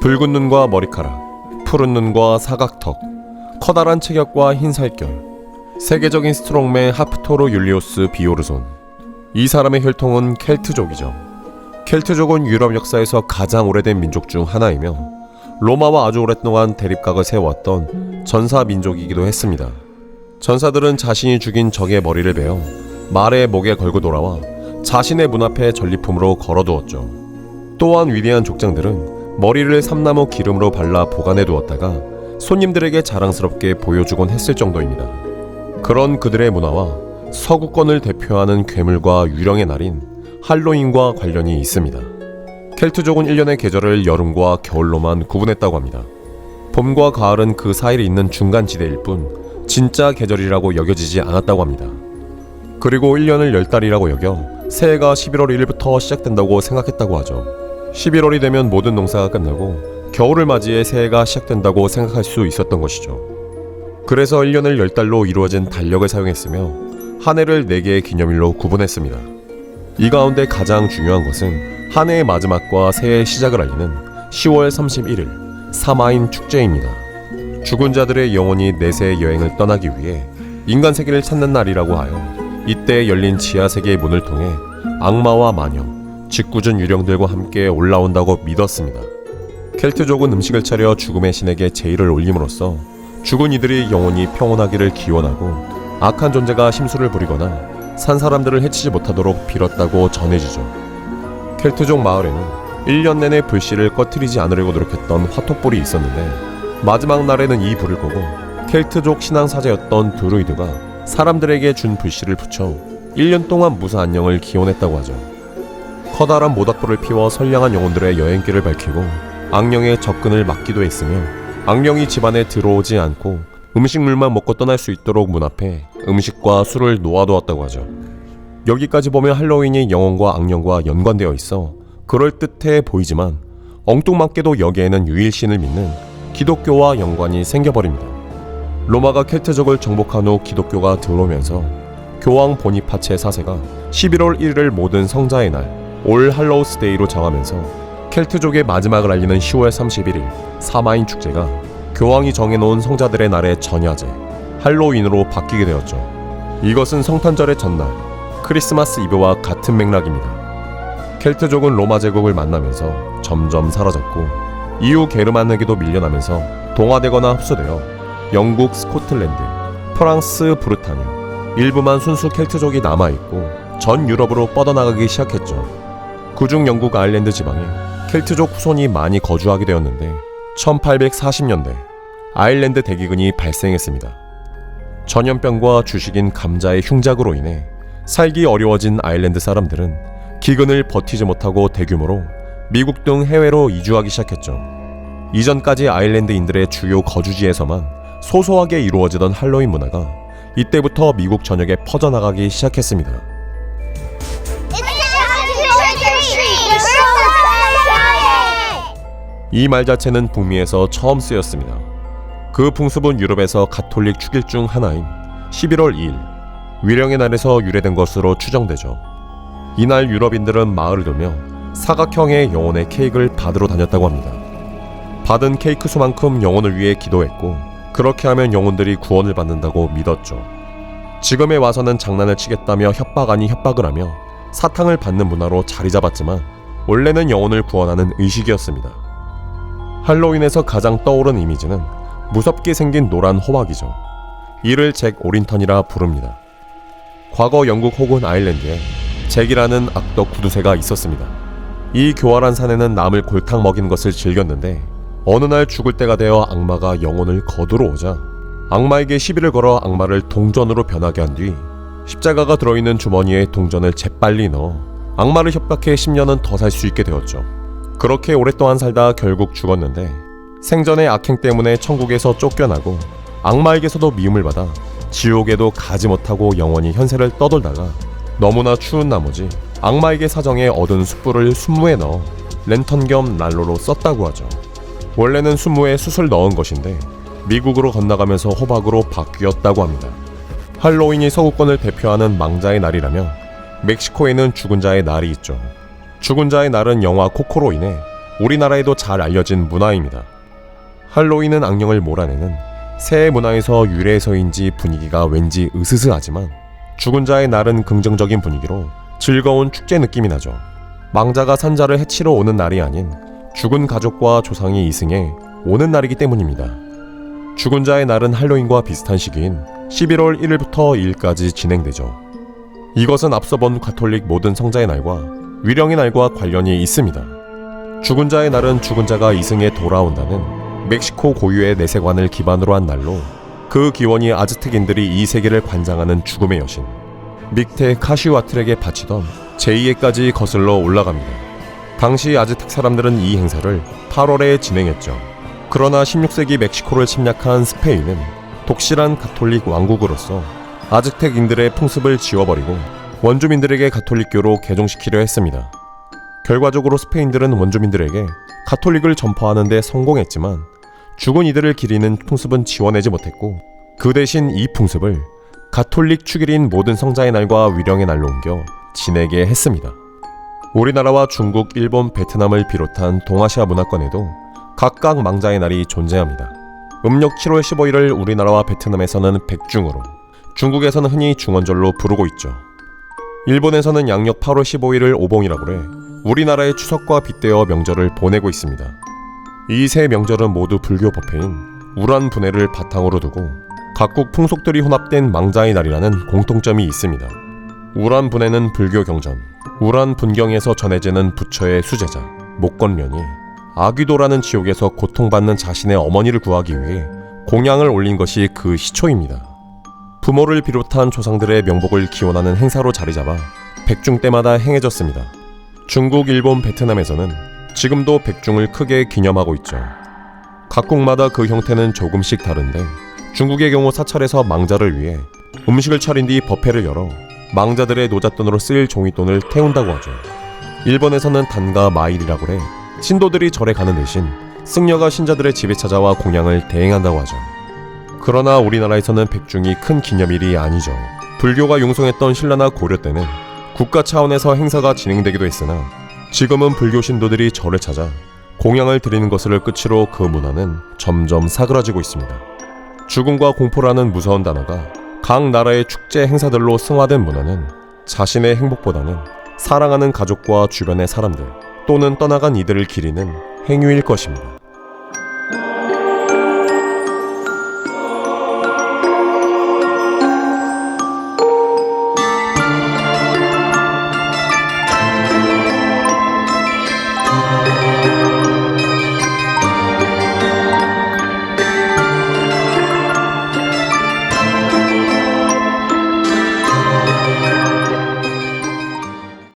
붉은 눈과 머리카락, 푸른 눈과 사각턱, 커다란 체격과 흰 살결, 세계적인 스트롱맨 하프토르 율리오스 비오르손. 이 사람의 혈통은 켈트족이죠. 켈트족은 유럽 역사에서 가장 오래된 민족 중 하나이며 로마와 아주 오랫동안 대립각을 세워왔던 전사 민족이기도 했습니다. 전사들은 자신이 죽인 적의 머리를 베어 말의 목에 걸고 돌아와 자신의 문 앞에 전리품으로 걸어두었죠. 또한 위대한 족장들은 머리를 삼나무 기름으로 발라 보관해 두었다가 손님들에게 자랑스럽게 보여주곤 했을 정도입니다. 그런 그들의 문화와 서구권을 대표하는 괴물과 유령의 날인 할로윈과 관련이 있습니다. 켈트족은 1년의 계절을 여름과 겨울로만 구분했다고 합니다. 봄과 가을은 그 사이에 있는 중간지대일 뿐 진짜 계절이라고 여겨지지 않았다고 합니다. 그리고 1년을 10달이라고 여겨 새해가 11월 1일부터 시작된다고 생각했다고 하죠. 11월이 되면 모든 농사가 끝나고 겨울을 맞이해 새해가 시작된다고 생각할 수 있었던 것이죠. 그래서 1년을 10달로 이루어진 달력을 사용했으며 한 해를 4개의 기념일로 구분했습니다. 이 가운데 가장 중요한 것은 한 해의 마지막과 새해의 시작을 알리는 10월 31일 사마인 축제입니다. 죽은 자들의 영혼이 내세 여행을 떠나기 위해 인간 세계를 찾는 날이라고 하여 이때 열린 지하 세계의 문을 통해 악마와 마녀, 짓궂은 유령들과 함께 올라온다고 믿었습니다. 켈트족은 음식을 차려 죽음의 신에게 제의를 올림으로써 죽은 이들이 영원히 평온하기를 기원하고 악한 존재가 심술을 부리거나 산 사람들을 해치지 못하도록 빌었다고 전해지죠. 켈트족 마을에는 1년 내내 불씨를 꺼트리지 않으려고 노력했던 화토불이 있었는데 마지막 날에는 이 불을 끄고 켈트족 신앙사제였던 드루이드가 사람들에게 준 불씨를 붙여 1년 동안 무사 안녕을 기원했다고 하죠. 커다란 모닥불을 피워 선량한 영혼들의 여행길을 밝히고 악령의 접근을 막기도 했으며 악령이 집안에 들어오지 않고 음식물만 먹고 떠날 수 있도록 문 앞에 음식과 술을 놓아두었다고 하죠. 여기까지 보면 할로윈이 영혼과 악령과 연관되어 있어 그럴듯해 보이지만 엉뚱맞게도 여기에는 유일신을 믿는 기독교와 연관이 생겨버립니다. 로마가 켈트족을 정복한 후 기독교가 들어오면서 교황 보니파체 4세가 11월 1일을 모든 성자의 날 올 할로우스 데이로 정하면서 켈트족의 마지막을 알리는 10월 31일 사마인 축제가 교황이 정해놓은 성자들의 날의 전야제 할로윈으로 바뀌게 되었죠. 이것은 성탄절의 전날 크리스마스 이브와 같은 맥락입니다. 켈트족은 로마 제국을 만나면서 점점 사라졌고 이후 게르만에게도 밀려나면서 동화되거나 흡수되어 영국 스코틀랜드, 프랑스 브르타뉴, 일부만 순수 켈트족이 남아있고 전 유럽으로 뻗어나가기 시작했죠. 그중 영국 아일랜드 지방에 켈트족 후손이 많이 거주하게 되었는데 1840년대 아일랜드 대기근이 발생했습니다. 전염병과 주식인 감자의 흉작으로 인해 살기 어려워진 아일랜드 사람들은 기근을 버티지 못하고 대규모로 미국 등 해외로 이주하기 시작했죠. 이전까지 아일랜드인들의 주요 거주지에서만 소소하게 이루어지던 할로윈 문화가 이때부터 미국 전역에 퍼져나가기 시작했습니다. 이 말 자체는 북미에서 처음 쓰였습니다. 그 풍습은 유럽에서 가톨릭 축일 중 하나인 11월 2일 위령의 날에서 유래된 것으로 추정되죠. 이날 유럽인들은 마을을 돌며 사각형의 영혼의 케이크를 받으러 다녔다고 합니다. 받은 케이크 수만큼 영혼을 위해 기도했고 그렇게 하면 영혼들이 구원을 받는다고 믿었죠. 지금에 와서는 장난을 치겠다며 협박 아닌 협박을 하며 사탕을 받는 문화로 자리 잡았지만 원래는 영혼을 구원하는 의식이었습니다. 할로윈에서 가장 떠오른 이미지는 무섭게 생긴 노란 호박이죠. 이를 잭 오린턴이라 부릅니다. 과거 영국 혹은 아일랜드에 잭이라는 악덕 구두쇠가 있었습니다. 이 교활한 사내는 남을 골탕 먹이는 것을 즐겼는데 어느 날 죽을 때가 되어 악마가 영혼을 거두러 오자 악마에게 시비를 걸어 악마를 동전으로 변하게 한 뒤 십자가가 들어있는 주머니에 동전을 재빨리 넣어 악마를 협박해 10년은 더 살 수 있게 되었죠. 그렇게 오랫동안 살다 결국 죽었는데 생전의 악행 때문에 천국에서 쫓겨나고 악마에게서도 미움을 받아 지옥에도 가지 못하고 영원히 현세를 떠돌다가 너무나 추운 나머지 악마에게 사정해 얻은 숯불을 순무에 넣어 랜턴 겸 난로로 썼다고 하죠. 원래는 순무에 숯을 넣은 것인데 미국으로 건너가면서 호박으로 바뀌었다고 합니다. 할로윈이 서구권을 대표하는 망자의 날이라며 멕시코에는 죽은 자의 날이 있죠. 죽은 자의 날은 영화 코코로 인해 우리나라에도 잘 알려진 문화입니다. 할로윈은 악령을 몰아내는 새해 문화에서 유래해서인지 분위기가 왠지 으스스하지만 죽은 자의 날은 긍정적인 분위기로 즐거운 축제 느낌이 나죠. 망자가 산자를 해치러 오는 날이 아닌 죽은 가족과 조상이 이승해 오는 날이기 때문입니다. 죽은 자의 날은 할로윈과 비슷한 시기인 11월 1일부터 2일까지 진행되죠. 이것은 앞서 본 가톨릭 모든 성자의 날과 위령의 날과 관련이 있습니다. 죽은 자의 날은 죽은 자가 이승해 돌아온다는 멕시코 고유의 내세관을 기반으로 한 날로 그 기원이 아즈텍인들이 이 세계를 관장하는 죽음의 여신 믹테 카시와틀에게 바치던 제2회까지 거슬러 올라갑니다. 당시 아즈텍 사람들은 이 행사를 8월에 진행했죠. 그러나 16세기 멕시코를 침략한 스페인은 독실한 가톨릭 왕국으로서 아즈텍인들의 풍습을 지워버리고 원주민들에게 가톨릭교로 개종시키려 했습니다. 결과적으로 스페인들은 원주민들에게 가톨릭을 전파하는 데 성공했지만 죽은 이들을 기리는 풍습은 지워내지 못했고 그 대신 이 풍습을 가톨릭 축일인 모든 성자의 날과 위령의 날로 옮겨 지내게 했습니다. 우리나라와 중국, 일본, 베트남을 비롯한 동아시아 문화권에도 각각 망자의 날이 존재합니다. 음력 7월 15일을 우리나라와 베트남에서는 백중으로, 중국에서는 흔히 중원절로 부르고 있죠. 일본에서는 양력 8월 15일을 오봉이라고 해 우리나라의 추석과 빗대어 명절을 보내고 있습니다. 이 세 명절은 모두 불교 법회인 우란분해를 바탕으로 두고 각국 풍속들이 혼합된 망자의 날이라는 공통점이 있습니다. 우란분해는 불교 경전, 우란분경에서 전해지는 부처의 수제자 목건련이 아귀도라는 지옥에서 고통받는 자신의 어머니를 구하기 위해 공양을 올린 것이 그 시초입니다. 부모를 비롯한 조상들의 명복을 기원하는 행사로 자리잡아 백중 때마다 행해졌습니다. 중국, 일본, 베트남에서는 지금도 백중을 크게 기념하고 있죠. 각국마다 그 형태는 조금씩 다른데 중국의 경우 사찰에서 망자를 위해 음식을 차린 뒤 법회를 열어 망자들의 노잣돈으로 쓰일 종잇돈을 태운다고 하죠. 일본에서는 단가 마일이라고 해 신도들이 절에 가는 대신 승려가 신자들의 집에 찾아와 공양을 대행한다고 하죠. 그러나 우리나라에서는 백중이 큰 기념일이 아니죠. 불교가 융성했던 신라나 고려 때는 국가 차원에서 행사가 진행되기도 했으나 지금은 불교 신도들이 절을 찾아 공양을 드리는 것을 끝으로 그 문화는 점점 사그라지고 있습니다. 죽음과 공포라는 무서운 단어가 각 나라의 축제 행사들로 승화된 문화는 자신의 행복보다는 사랑하는 가족과 주변의 사람들 또는 떠나간 이들을 기리는 행위일 것입니다.